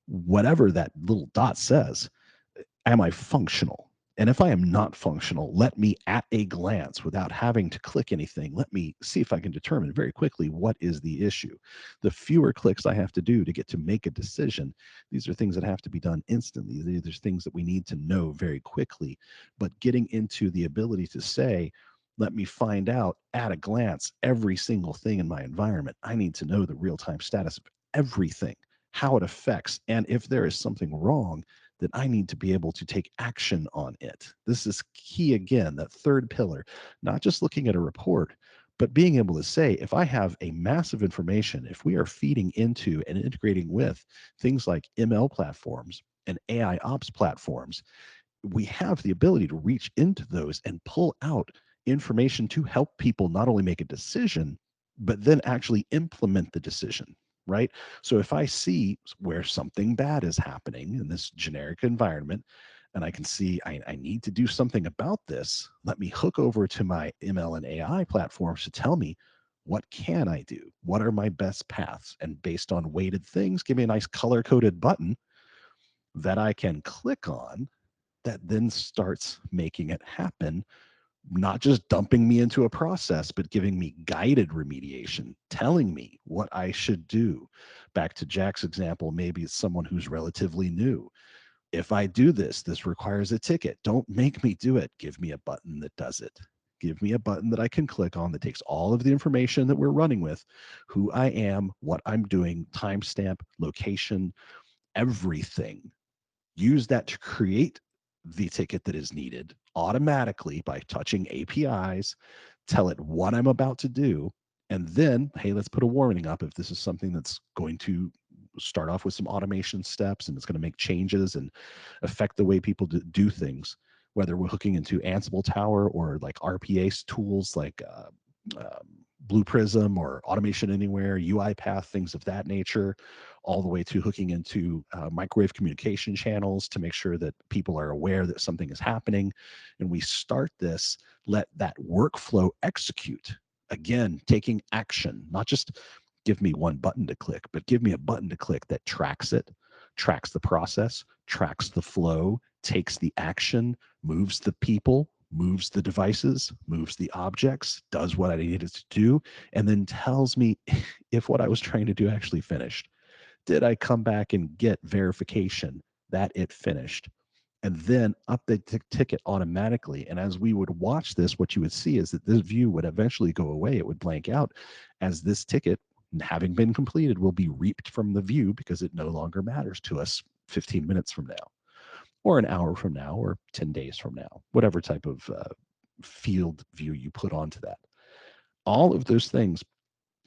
whatever that little dot says. Am I functional? And if I am not functional, let me, at a glance, without having to click anything, let me see if I can determine very quickly what is the issue. The fewer clicks I have to do to get to make a decision, these are things that have to be done instantly. There's things that we need to know very quickly. But getting into the ability to say, let me find out at a glance every single thing in my environment. I need to know the real-time status of everything, how it affects, and if there is something wrong, that I need to be able to take action on it. This is key again, that third pillar, not just looking at a report, but being able to say, if I have a massive information, if we are feeding into and integrating with things like ML platforms and AI ops platforms, we have the ability to reach into those and pull out information to help people not only make a decision, but then actually implement the decision, right? So if I see where something bad is happening in this generic environment, and I can see I need to do something about this, let me hook over to my ML and AI platforms to tell me What can I do? What are my best paths? And based on weighted things, give me a nice color-coded button that I can click on that then starts making it happen, not just dumping me into a process, but giving me guided remediation, telling me what I should do. Back to Jack's example, maybe it's someone who's relatively new. If I do this, this requires a ticket. Don't make me do it. Give me a button that does it. Give me a button that I can click on that takes all of the information that we're running with, who I am, what I'm doing, timestamp, location, everything. Use that to create the ticket that is needed automatically by touching APIs, tell it what I'm about to do, and then, hey, let's put a warning up if this is something that's going to start off with some automation steps and it's going to make changes and affect the way people do things, whether we're hooking into Ansible Tower or like RPA tools like Blue Prism or Automation Anywhere, UiPath, things of that nature, all the way to hooking into microwave communication channels to make sure that people are aware that something is happening. And we start this, let that workflow execute. Again, taking action, not just give me one button to click, but give me a button to click that tracks it, tracks the process, tracks the flow, takes the action, moves the people, moves the devices, moves the objects, does what I needed to do, and then tells me if what I was trying to do actually finished. Did I come back and get verification that it finished? And then update the ticket automatically. And as we would watch this, what you would see is that this view would eventually go away. It would blank out as this ticket, having been completed, will be reaped from the view because it no longer matters to us 15 minutes from now, or an hour from now, or 10 days from now, whatever type of field view you put onto that. All of those things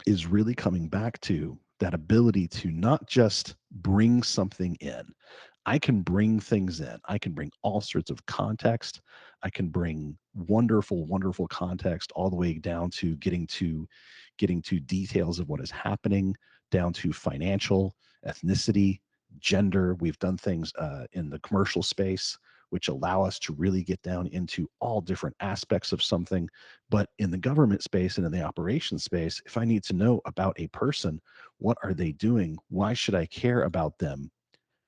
is really coming back to that ability to not just bring something in. I can bring things in. I can bring all sorts of context. I can bring wonderful, wonderful context all the way down to getting to details of what is happening, down to financial, ethnicity, gender. We've done things in the commercial space which allow us to really get down into all different aspects of something. But in the government space and in the operations space, if I need to know about a person, what are they doing? Why should I care about them?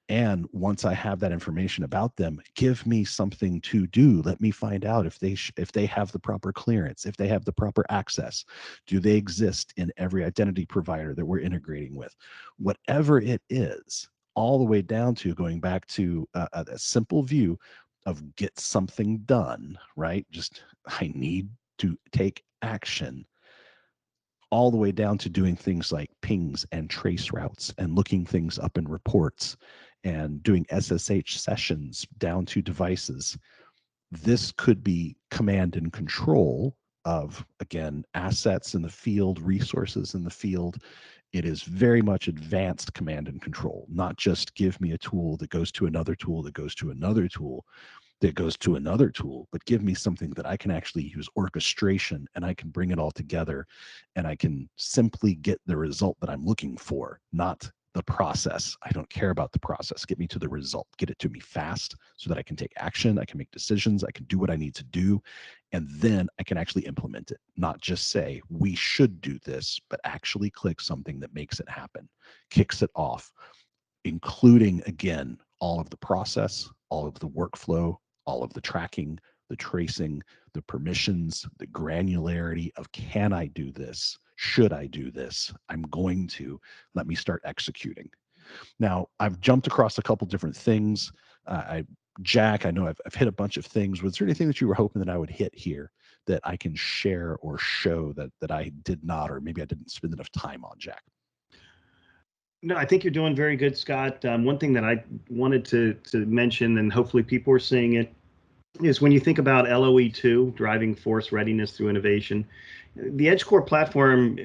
And once I have that information about them, give me something to do. Let me find out if they have the proper clearance, if they have the proper access. Do they exist in every identity provider that we're integrating with? Whatever it is, all the way down to going back to a simple view of get something done, right? Just I need to take action, all the way down to doing things like pings and trace routes and looking things up in reports and doing SSH sessions down to devices. This could be command and control of, again, assets in the field, resources in the field. It is very much advanced command and control, not just give me a tool that goes to another tool that goes to another tool that goes to another tool, but give me something that I can actually use orchestration and I can bring it all together and I can simply get the result that I'm looking for, not the process. I don't care about the process. Get me to the result. Get it to me fast so that I can take action. I can make decisions. I can do what I need to do. And then I can actually implement it, not just say, we should do this, but actually click something that makes it happen, kicks it off, including, again, all of the process, all of the workflow, all of the tracking, the tracing, the permissions, the granularity of can I do this? Should I do this? I'm going to. Let me start executing. Now, I've jumped across a couple different things. Jack, I know I've hit a bunch of things. Was there anything that you were hoping that I would hit here that I can share or show that I did not, or maybe I didn't spend enough time on, Jack? No, I think you're doing very good, Scott. One thing that I wanted to mention, and hopefully people are seeing it, is when you think about LOE2, driving force readiness through innovation, the EdgeCore platform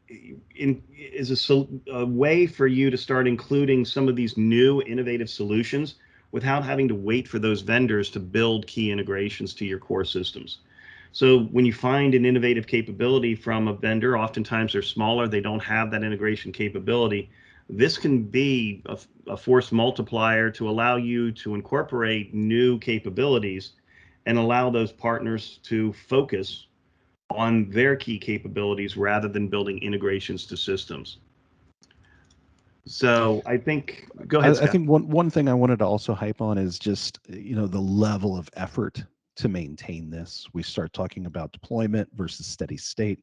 is a way for you to start including some of these new innovative solutions without having to wait for those vendors to build key integrations to your core systems. So when you find an innovative capability from a vendor, oftentimes they're smaller, they don't have that integration capability. This can be a force multiplier to allow you to incorporate new capabilities and allow those partners to focus on their key capabilities rather than building integrations to systems. So I think, go ahead, I Scott. think one thing I wanted to also hype on is just, the level of effort to maintain this. We start talking about deployment versus steady state.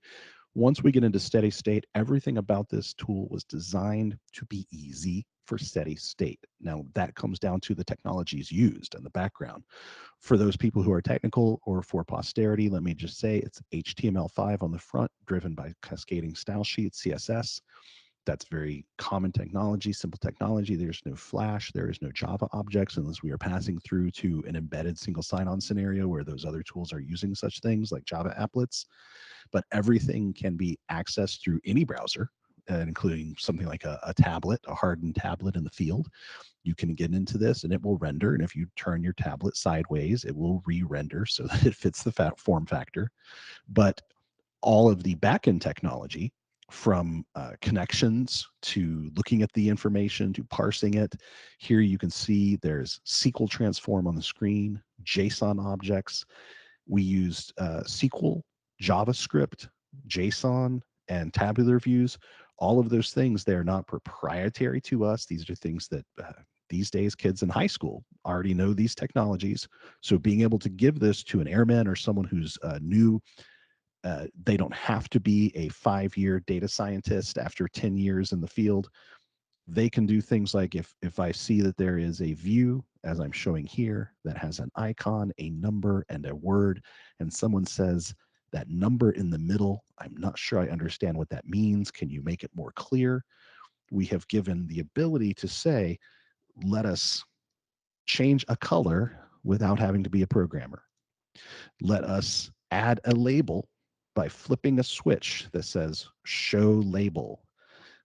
Once we get into steady state, everything about this tool was designed to be easy for steady state. Now, that comes down to the technologies used in the background. For those people who are technical or for posterity, let me just say it's HTML5 on the front, driven by cascading style sheets, CSS. That's very common technology, simple technology. There's no Flash, there is no Java objects unless we are passing through to an embedded single sign-on scenario where those other tools are using such things like Java applets. But everything can be accessed through any browser, including something like a tablet, a hardened tablet in the field. You can get into this and it will render. And if you turn your tablet sideways, it will re-render so that it fits the form factor. But all of the backend technology, from connections to looking at the information to parsing it. Here you can see there's SQL transform on the screen, JSON objects. We used SQL, JavaScript, JSON, and tabular views. All of those things, they're not proprietary to us. These are things that these days kids in high school already know these technologies. So being able to give this to an airman or someone who's new, they don't have to be a 5-year data scientist after 10 years in the field. They can do things like if I see that there is a view, as I'm showing here, that has an icon, a number, and a word, and someone says that number in the middle, I'm not sure I understand what that means. Can you make it more clear? We have given the ability to say, let us change a color without having to be a programmer. Let us add a label by flipping a switch that says show label.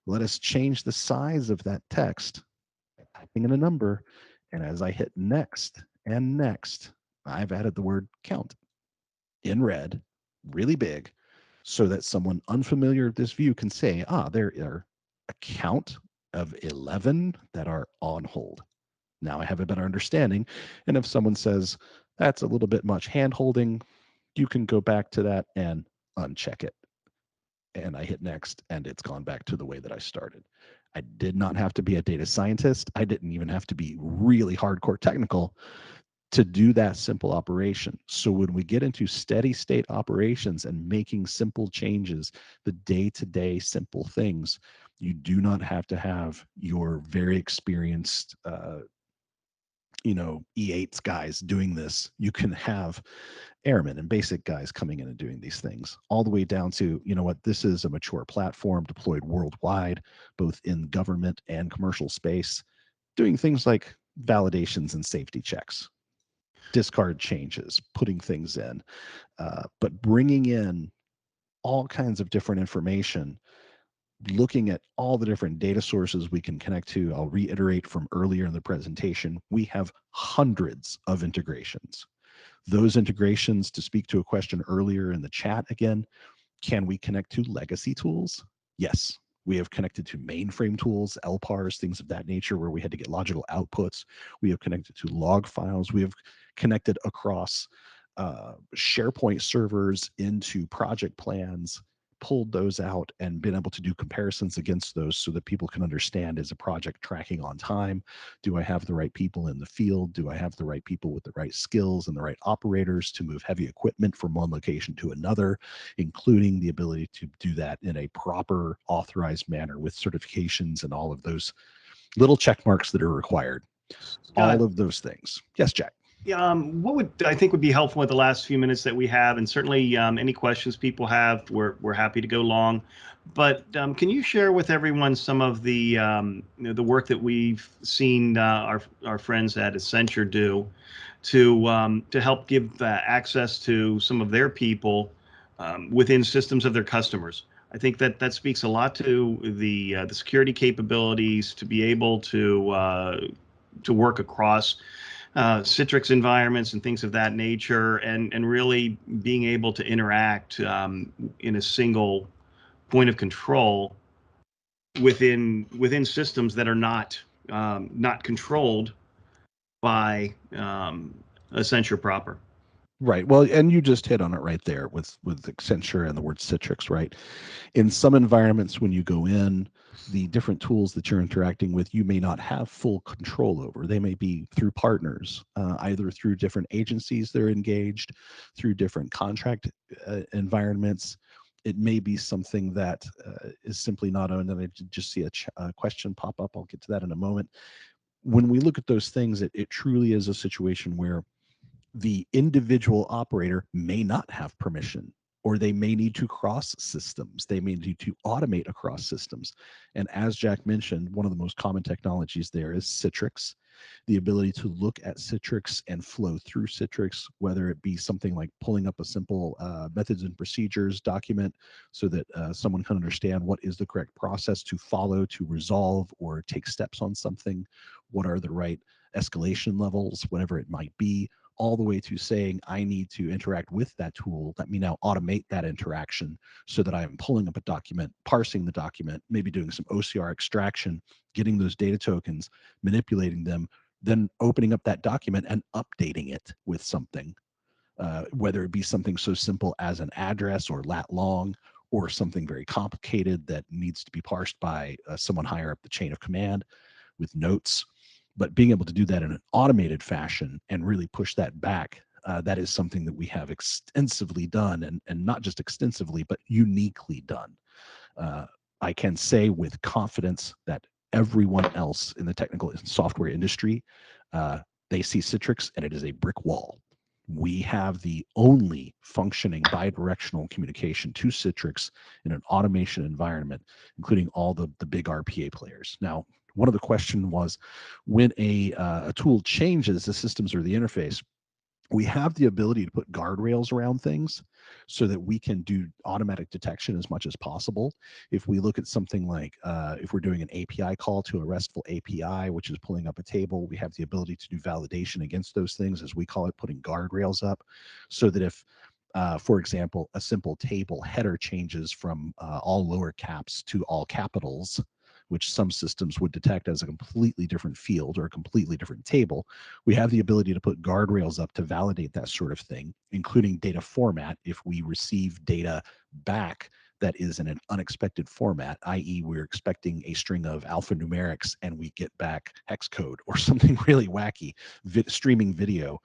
Let us change the size of that text by typing in a number. And as I hit next and next, I've added the word count in red, really big, so that someone unfamiliar with this view can say, there are a count of 11 that are on hold. Now I have a better understanding. And if someone says, that's a little bit much hand holding, you can go back to that and uncheck it. And I hit next, and it's gone back to the way that I started. I did not have to be a data scientist. I didn't even have to be really hardcore technical to do that simple operation. So when we get into steady state operations and making simple changes, the day-to-day simple things, you do not have to have your very experienced E8s guys doing this. You can have airmen and basic guys coming in and doing these things, all the way down to, this is a mature platform deployed worldwide, both in government and commercial space, doing things like validations and safety checks, discard changes, putting things in, but bringing in all kinds of different information, looking at all the different data sources we can connect to. I'll reiterate from earlier in the presentation, we have hundreds of integrations. Those integrations, to speak to a question earlier in the chat again, can we connect to legacy tools? Yes. We have connected to mainframe tools, LPARs, things of that nature, where we had to get logical outputs. We have connected to log files. We have connected across SharePoint servers into project plans, pulled those out and been able to do comparisons against those so that people can understand, is a project tracking on time? Do I have the right people in the field? Do I have the right people with the right skills and the right operators to move heavy equipment from one location to another, including the ability to do that in a proper authorized manner with certifications and all of those little check marks that are required. All of those things. Yes, Jack. What would I think would be helpful with the last few minutes that we have, and certainly any questions people have, we're happy to go long. But can you share with everyone some of the the work that we've seen our friends at Accenture do to help give access to some of their people within systems of their customers? I think that speaks a lot to the security capabilities to be able to work across Citrix environments and things of that nature, and really being able to interact in a single point of control within systems that are not controlled by Accenture proper. Right. Well, and you just hit on it right there with Accenture and the word Citrix, right? In some environments, when you go in, the different tools that you're interacting with, you may not have full control over. They may be through partners, either through different agencies they're engaged, through different contract environments. It may be something that is simply not owned. And I just see a question pop up. I'll get to that in a moment. When we look at those things, it truly is a situation where the individual operator may not have permission, or they may need to cross systems. They may need to automate across systems. And as Jack mentioned, one of the most common technologies there is Citrix. The ability to look at Citrix and flow through Citrix, whether it be something like pulling up a simple methods and procedures document so that someone can understand what is the correct process to follow to resolve or take steps on something, what are the right escalation levels, whatever it might be, all the way to saying, I need to interact with that tool. Let me now automate that interaction so that I am pulling up a document, parsing the document, maybe doing some OCR extraction, getting those data tokens, manipulating them, then opening up that document and updating it with something, whether it be something so simple as an address or lat long, or something very complicated that needs to be parsed by someone higher up the chain of command with notes. But being able to do that in an automated fashion and really push that back, that is something that we have extensively done, and not just extensively, but uniquely done. I can say with confidence that everyone else in the technical software industry, they see Citrix and it is a brick wall. We have the only functioning bidirectional communication to Citrix in an automation environment, including all the big RPA players. Now, one of the questions was, when a tool changes the systems or the interface, we have the ability to put guardrails around things so that we can do automatic detection as much as possible. If we look at something like if we're doing an API call to a RESTful API, which is pulling up a table, we have the ability to do validation against those things, as we call it, putting guardrails up, so that if for example, a simple table header changes from all lower caps to all capitals, which some systems would detect as a completely different field or a completely different table, we have the ability to put guardrails up to validate that sort of thing, including data format. If we receive data back that is in an unexpected format, i.e., we're expecting a string of alphanumerics and we get back hex code or something really wacky, streaming video,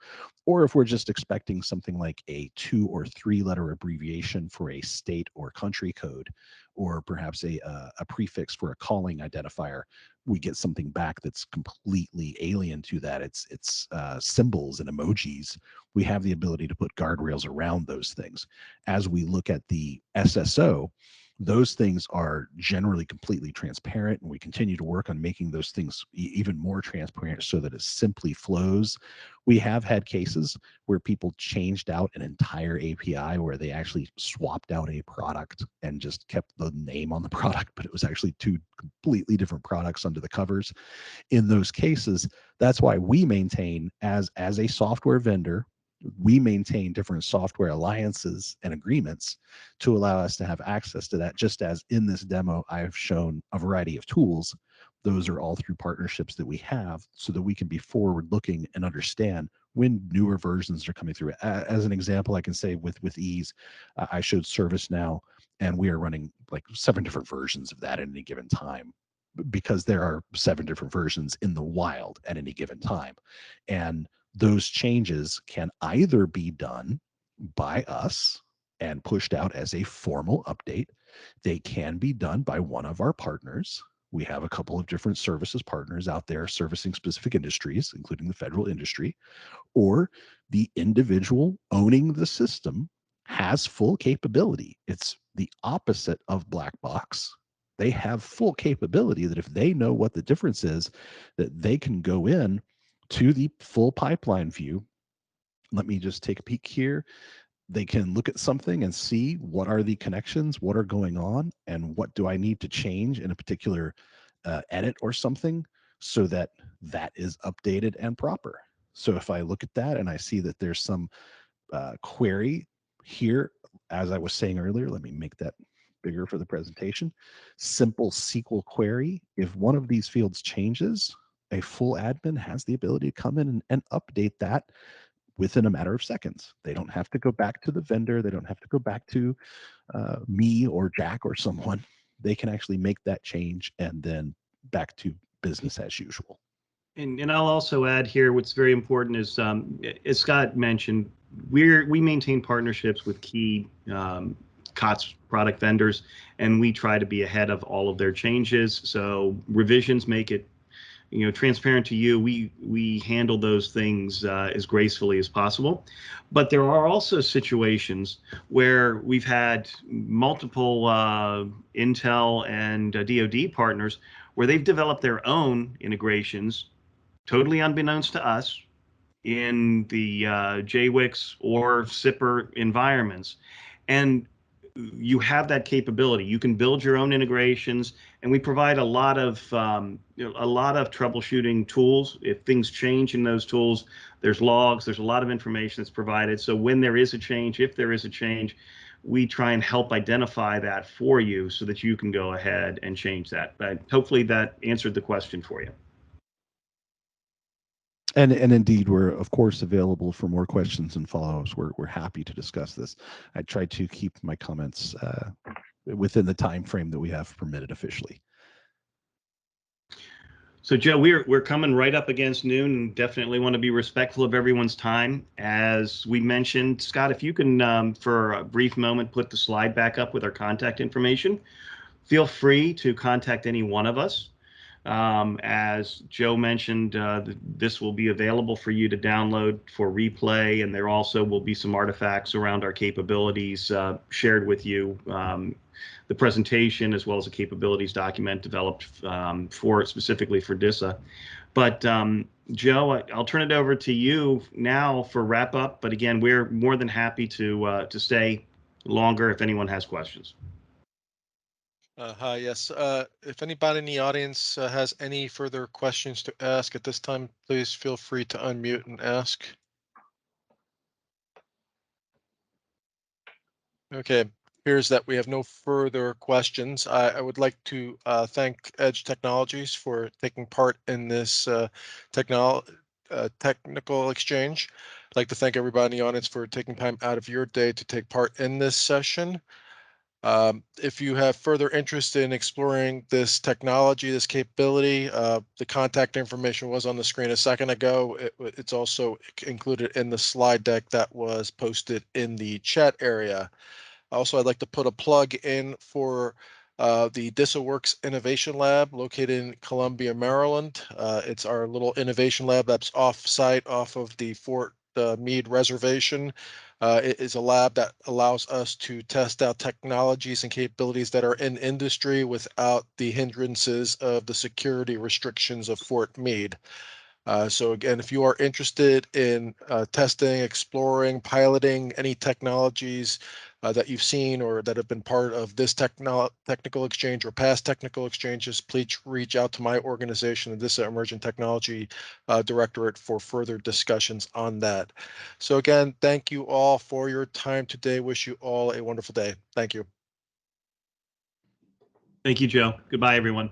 or if we're just expecting something like a 2 or 3 letter abbreviation for a state or country code, or perhaps a prefix for a calling identifier, we get something back that's completely alien to that. It's symbols and emojis. We have the ability to put guardrails around those things. As we look at the SSO, those things are generally completely transparent, and we continue to work on making those things even more transparent so that it simply flows. We have had cases where people changed out an entire API, where they actually swapped out a product and just kept the name on the product, but it was actually 2 completely different products under the covers. In those cases, that's why we maintain, as a software vendor, we maintain different software alliances and agreements to allow us to have access to that. Just as in this demo, I've shown a variety of tools. Those are all through partnerships that we have, so that we can be forward looking and understand when newer versions are coming through. As an example, I can say with ease, I showed ServiceNow, and we are running like 7 different versions of that at any given time, because there are 7 different versions in the wild at any given time. And those changes can either be done by us and pushed out as a formal update. They can be done by one of our partners. We have a couple of different services partners out there servicing specific industries, including the federal industry, or the individual owning the system has full capability. It's the opposite of black box. They have full capability that if they know what the difference is, that they can go in to the full pipeline view. Let me just take a peek here. They can look at something and see what are the connections, what are going on, and what do I need to change in a particular edit or something, so that that is updated and proper. So if I look at that and I see that there's some query here, as I was saying earlier, let me make that bigger for the presentation. Simple SQL query. If one of these fields changes, a full admin has the ability to come in and update that within a matter of seconds. They don't have to go back to the vendor. They don't have to go back to me or Jack or someone. They can actually make that change and then back to business as usual. And I'll also add here, what's very important is, as Scott mentioned, we maintain partnerships with key COTS product vendors, and we try to be ahead of all of their changes. So revisions make it, transparent to you. We handle those things as gracefully as possible. But there are also situations where we've had multiple Intel and DoD partners where they've developed their own integrations, totally unbeknownst to us, in the JWICS or SIPR environments. And you have that capability. You can build your own integrations, and we provide a lot of troubleshooting tools. If things change in those tools, there's logs, there's a lot of information that's provided. So when there is a change, if there is a change, we try and help identify that for you so that you can go ahead and change that. But hopefully that answered the question for you. And indeed, we're of course available for more questions and follow-ups. We're happy to discuss this. I try to keep my comments within the time frame that we have permitted officially. So Joe, we're coming right up against noon, and definitely want to be respectful of everyone's time. As we mentioned, Scott, if you can, for a brief moment, put the slide back up with our contact information. Feel free to contact any one of us. As Joe mentioned, this will be available for you to download for replay, and there also will be some artifacts around our capabilities shared with you. The presentation, as well as a capabilities document developed specifically for DISA. But Joe, I'll turn it over to you now for wrap up. But again, we're more than happy to stay longer if anyone has questions. Hi, yes. If anybody in the audience has any further questions to ask at this time, please feel free to unmute and ask. Okay, appears that we have no further questions. I would like to thank Edge Technologies for taking part in this technical exchange. I'd like to thank everybody in the audience for taking time out of your day to take part in this session. If you have further interest in exploring this technology, this capability, the contact information was on the screen a second ago. It's also included in the slide deck that was posted in the chat area. Also, I'd like to put a plug in for the DISA Works Innovation Lab located in Columbia, Maryland. It's our little innovation lab that's off-site off of the Fort Meade Reservation. It is a lab that allows us to test out technologies and capabilities that are in industry without the hindrances of the security restrictions of Fort Meade. So again, if you are interested in testing, exploring, piloting any technologies that you've seen or that have been part of this technical exchange or past technical exchanges, please reach out to my organization, the DISA Emerging Technology Directorate, for further discussions on that. So again, thank you all for your time today. Wish you all a wonderful day. Thank you. Thank you, Joe. Goodbye, everyone.